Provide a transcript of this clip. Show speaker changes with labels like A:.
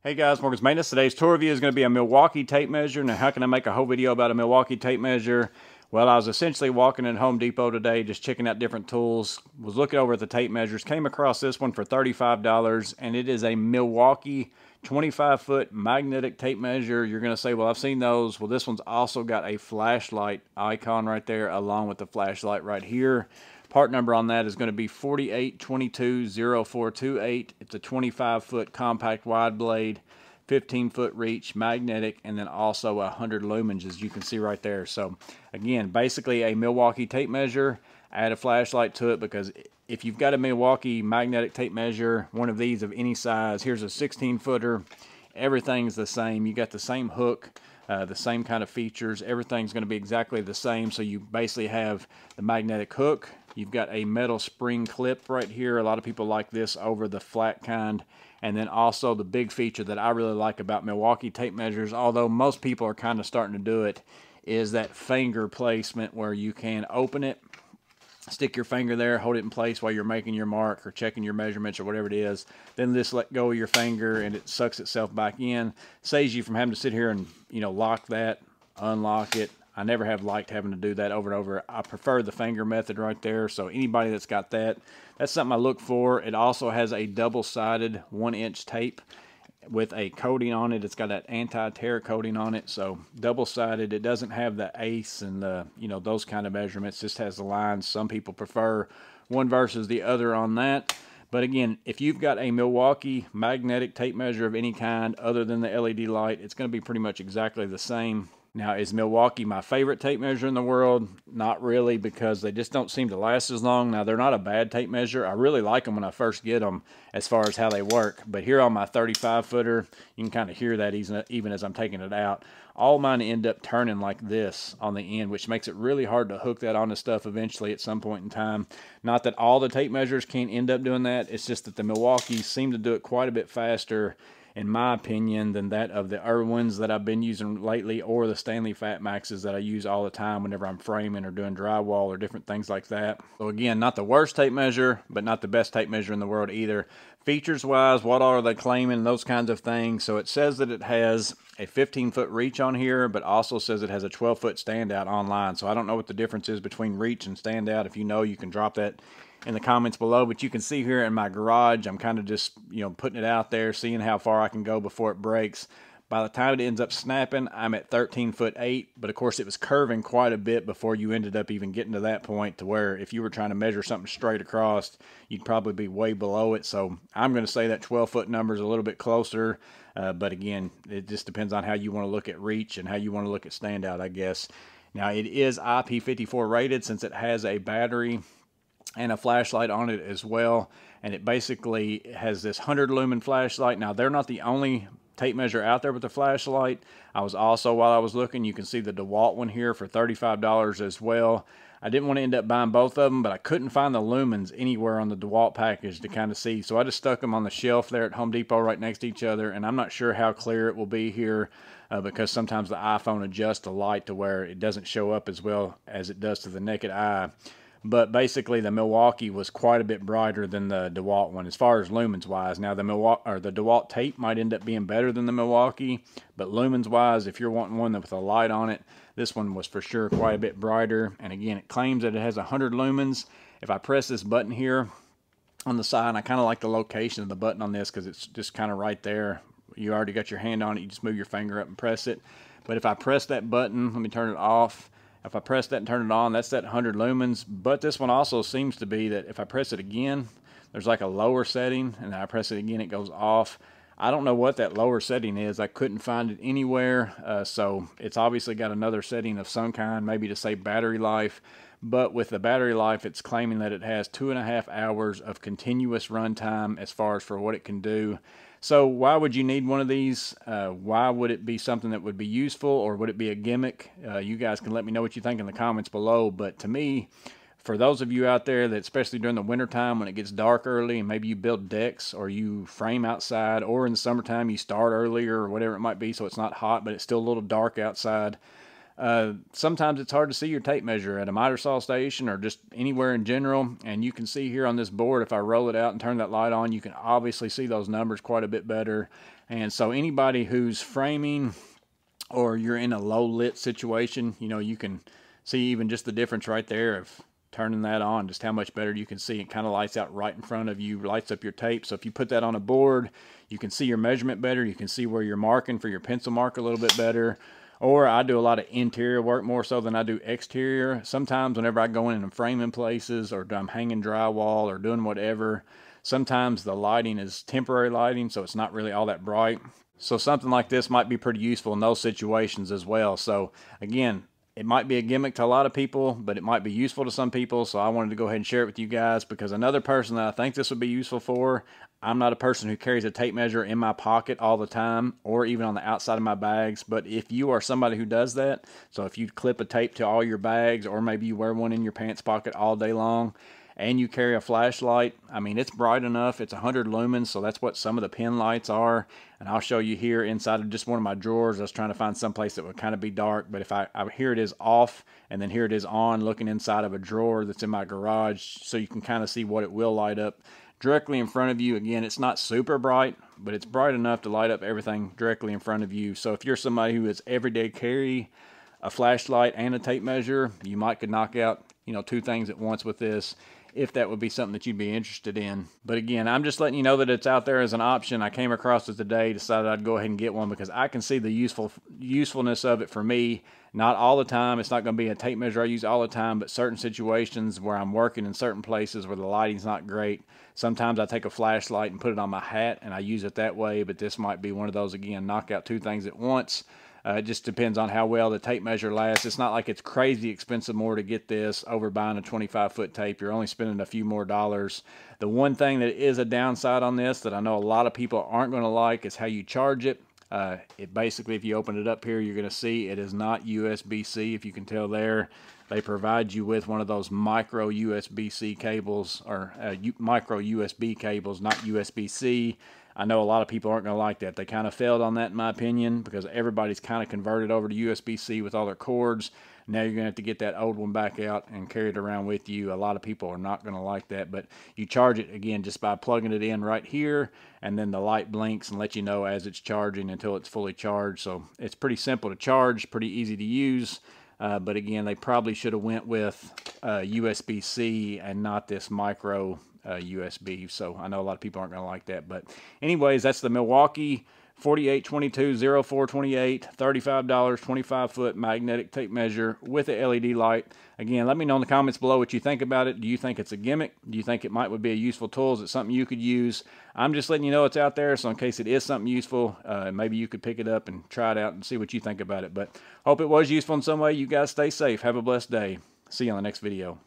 A: Hey guys, Morgan's Maintenance. Today's tour review is going to be a Milwaukee tape measure. Now, how can I make a whole video about a Milwaukee tape measure? Well, I was essentially walking in Home Depot today, just checking out different tools, was looking over at the tape measures, came across this one for $35, and it is a Milwaukee 25-foot magnetic tape measure. You're going to say, well, I've seen those. Well, this one's also got a flashlight icon right there, along with the flashlight right here. Part number on that is going to be 48220428. It's a 25-foot compact wide blade, 15-foot reach, magnetic, and then also 100 lumens, as you can see right there. So again, basically a Milwaukee tape measure. Add a flashlight to it, because if you've got a Milwaukee magnetic tape measure, one of these of any size, here's a 16-footer, everything's the same. You got the same hook, the same kind of features. Everything's going to be exactly the same. So you basically have the magnetic hook. You've got a metal spring clip right here. A lot of people like this over the flat kind. And then also the big feature that I really like about Milwaukee tape measures, although most people are kind of starting to do it, is that finger placement where you can open it, stick your finger there, hold it in place while you're making your mark or checking your measurements or whatever it is. Then just let go of your finger and it sucks itself back in. Saves you from having to sit here and, lock that, unlock it. I never have liked having to do that over and over. I prefer the finger method right there. So anybody that's got that, that's something I look for. It also has a double-sided 1-inch tape with a coating on it. It's got that anti-tear coating on it. So double-sided. It doesn't have the ace and the, those kind of measurements. It just has the lines. Some people prefer one versus the other on that. But again, if you've got a Milwaukee magnetic tape measure of any kind other than the LED light, it's going to be pretty much exactly the same. Now, is Milwaukee my favorite tape measure in the world? Not really, because they just don't seem to last as long. Now, they're not a bad tape measure. I really like them when I first get them as far as how they work. But here on my 35-footer, you can kind of hear that even as I'm taking it out. All mine end up turning like this on the end, which makes it really hard to hook that onto stuff eventually at some point in time. Not that all the tape measures can't end up doing that. It's just that the Milwaukees seem to do it quite a bit faster, in my opinion, than that of the Irwins that I've been using lately, or the Stanley Fat Maxes that I use all the time whenever I'm framing or doing drywall or different things like that. So again, not the worst tape measure, but not the best tape measure in the world either. Features wise, what are they claiming, those kinds of things. So it says that it has a 15-foot reach on here, but also says it has a 12-foot standout online. So I don't know what the difference is between reach and standout. If you know, you can drop that in the comments below. But you can see here in my garage, I'm kind of just putting it out there, seeing how far I can go before it breaks. By the time it ends up snapping, I'm at 13'8", but of course it was curving quite a bit before you ended up even getting to that point, to where if you were trying to measure something straight across, you'd probably be way below it. So I'm going to say that 12-foot number is a little bit closer, but again, it just depends on how you want to look at reach and how you want to look at standout, I guess. Now, it is IP54 rated, since it has a battery and a flashlight on it as well, and it basically has this 100 lumen flashlight. Now, they're not the only tape measure out there with the flashlight. I was also, while I was looking, you can see the DeWalt one here for $35 as well. I didn't want to end up buying both of them, but I couldn't find the lumens anywhere on the DeWalt package to kind of see, so I just stuck them on the shelf there at Home Depot right next to each other. And I'm not sure how clear it will be here, because sometimes the iPhone adjusts the light to where it doesn't show up as well as it does to the naked eye. But basically, the Milwaukee was quite a bit brighter than the DeWalt one as far as lumens wise. Now, the DeWalt tape might end up being better than the Milwaukee, but lumens wise, if you're wanting one with a light on it, this one was for sure quite a bit brighter. And again, it claims that it has 100 lumens. If I press this button here on the side, I kind of like the location of the button on this, because it's just kind of right there. You already got your hand on it. You just move your finger up and press it. But if I press that button, let me turn it off. If I press that and turn it on, that's that 100 lumens. But this one also seems to be that if I press it again, there's like a lower setting, and then I press it again, it goes off. I don't know what that lower setting is. I couldn't find it anywhere. So it's obviously got another setting of some kind, maybe to say battery life. But with the battery life, it's claiming that it has 2.5 hours of continuous runtime as far as for what it can do. So why would you need one of these? Why would it be something that would be useful, or would it be a gimmick? You guys can let me know what you think in the comments below. But to me, for those of you out there that, especially during the wintertime when it gets dark early, and maybe you build decks or you frame outside, or in the summertime you start earlier or whatever it might be, so it's not hot but it's still a little dark outside, sometimes it's hard to see your tape measure at a miter saw station or just anywhere in general. And you can see here on this board, if I roll it out and turn that light on, you can obviously see those numbers quite a bit better. And so anybody who's framing or you're in a low lit situation, you know, you can see even just the difference right there of turning that on, just how much better you can see. It kind of lights out right in front of you, lights up your tape. So if you put that on a board, you can see your measurement better. You can see where you're marking for your pencil mark a little bit better. Or I do a lot of interior work more so than I do exterior. Sometimes whenever I go in and frame in places, or I'm hanging drywall or doing whatever, sometimes the lighting is temporary lighting, so it's not really all that bright. So something like this might be pretty useful in those situations as well. So again, it might be a gimmick to a lot of people, but it might be useful to some people. So I wanted to go ahead and share it with you guys, because another person that I think this would be useful for, I'm not a person who carries a tape measure in my pocket all the time or even on the outside of my bags. But if you are somebody who does that, so if you clip a tape to all your bags, or maybe you wear one in your pants pocket all day long, and you carry a flashlight, I mean, it's bright enough. It's 100 lumens, so that's what some of the pen lights are. And I'll show you here inside of just one of my drawers. I was trying to find some place that would kind of be dark, but if here it is off, and then here it is on, looking inside of a drawer that's in my garage, so you can kind of see what it will light up directly in front of you. Again, it's not super bright, but it's bright enough to light up everything directly in front of you. So if you're somebody who is everyday carry a flashlight and a tape measure, you might could knock out, you know, two things at once with this, if that would be something that you'd be interested in. But again, I'm just letting you know that it's out there as an option. I came across it today, decided I'd go ahead and get one because I can see the usefulness of it for me. Not all the time. It's not going to be a tape measure I use all the time, but certain situations where I'm working in certain places where the lighting's not great, sometimes I take a flashlight and put it on my hat and I use it that way. But this might be one of those, again, knock out two things at once. It just depends on how well the tape measure lasts. It's not like it's crazy expensive more to get this over buying a 25-foot tape. You're only spending a few more dollars. The one thing that is a downside on this that I know a lot of people aren't going to like is how you charge it. It basically, if you open it up here, you're going to see it is not USB-C. If you can tell there, they provide you with one of those micro USB-C cables, or micro USB cables, not USB-C. I know a lot of people aren't going to like that. They kind of failed on that, in my opinion, because everybody's kind of converted over to USB-C with all their cords. Now you're going to have to get that old one back out and carry it around with you. A lot of people are not going to like that, but you charge it, again, just by plugging it in right here, and then the light blinks and lets you know as it's charging until it's fully charged. So it's pretty simple to charge, pretty easy to use. But again, they probably should have went with USB-C and not this micro USB. So I know a lot of people aren't going to like that. But anyways, that's the Milwaukee 4822-0428, $35, 25-foot magnetic tape measure with a LED light. Again, let me know in the comments below what you think about it. Do you think it's a gimmick? Do you think it would be a useful tool? Is it something you could use? I'm just letting you know it's out there, so in case it is something useful, maybe you could pick it up and try it out and see what you think about it. But hope it was useful in some way. You guys stay safe. Have a blessed day. See you on the next video.